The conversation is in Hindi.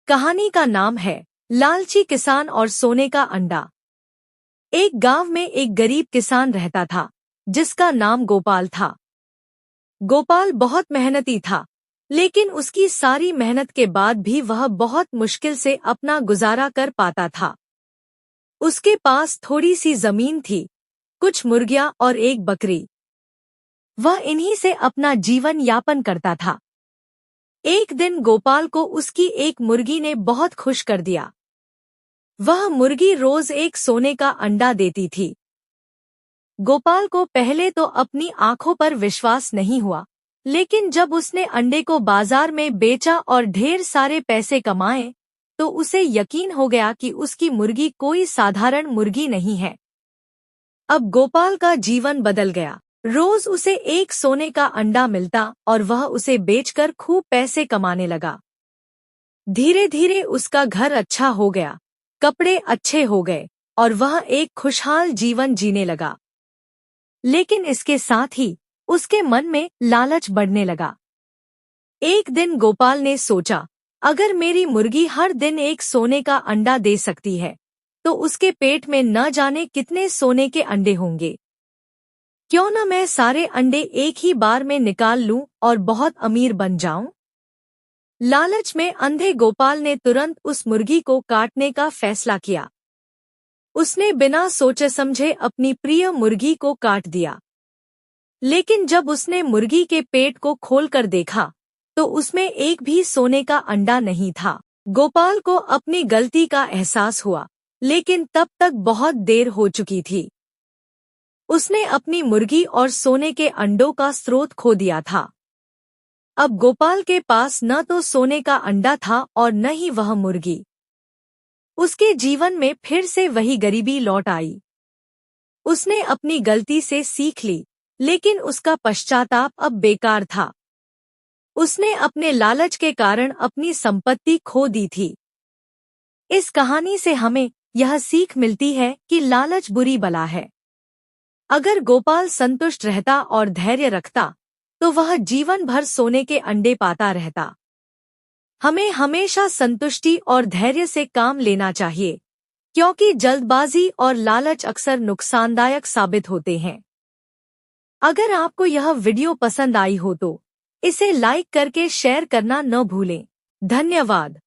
कहानी का नाम है लालची किसान और सोने का अंडा। एक गांव में एक गरीब किसान रहता था जिसका नाम गोपाल था। गोपाल बहुत मेहनती था, लेकिन उसकी सारी मेहनत के बाद भी वह बहुत मुश्किल से अपना गुजारा कर पाता था। उसके पास थोड़ी सी जमीन थी, कुछ मुर्गियां और एक बकरी। वह इन्हीं से अपना जीवन यापन करता था। एक दिन गोपाल को उसकी एक मुर्गी ने बहुत खुश कर दिया। वह मुर्गी रोज एक सोने का अंडा देती थी। गोपाल को पहले तो अपनी आंखों पर विश्वास नहीं हुआ, लेकिन जब उसने अंडे को बाजार में बेचा और ढेर सारे पैसे कमाए, तो उसे यकीन हो गया कि उसकी मुर्गी कोई साधारण मुर्गी नहीं है। अब गोपाल का जीवन बदल गया। रोज उसे एक सोने का अंडा मिलता और वह उसे बेचकर खूब पैसे कमाने लगा। धीरे धीरे उसका घर अच्छा हो गया, कपड़े अच्छे हो गए और वह एक खुशहाल जीवन जीने लगा। लेकिन इसके साथ ही उसके मन में लालच बढ़ने लगा। एक दिन गोपाल ने सोचा, अगर मेरी मुर्गी हर दिन एक सोने का अंडा दे सकती है, तो उसके पेट में न जाने कितने सोने के अंडे होंगे। क्यों न मैं सारे अंडे एक ही बार में निकाल लूं और बहुत अमीर बन जाऊं। लालच में अंधे गोपाल ने तुरंत उस मुर्गी को काटने का फैसला किया। उसने बिना सोचे समझे अपनी प्रिय मुर्गी को काट दिया। लेकिन जब उसने मुर्गी के पेट को खोलकर देखा, तो उसमें एक भी सोने का अंडा नहीं था। गोपाल को अपनी गलती का एहसास हुआ, लेकिन तब तक बहुत देर हो चुकी थी। उसने अपनी मुर्गी और सोने के अंडों का स्रोत खो दिया था। अब गोपाल के पास न तो सोने का अंडा था और न ही वह मुर्गी। उसके जीवन में फिर से वही गरीबी लौट आई। उसने अपनी गलती से सीख ली, लेकिन उसका पश्चाताप अब बेकार था। उसने अपने लालच के कारण अपनी संपत्ति खो दी थी। इस कहानी से हमें यह सीख मिलती है कि लालच बुरी बला है। अगर गोपाल संतुष्ट रहता और धैर्य रखता, तो वह जीवन भर सोने के अंडे पाता रहता। हमें हमेशा संतुष्टि और धैर्य से काम लेना चाहिए, क्योंकि जल्दबाजी और लालच अक्सर नुकसानदायक साबित होते हैं। अगर आपको यह वीडियो पसंद आई हो तो इसे लाइक करके शेयर करना न भूलें। धन्यवाद।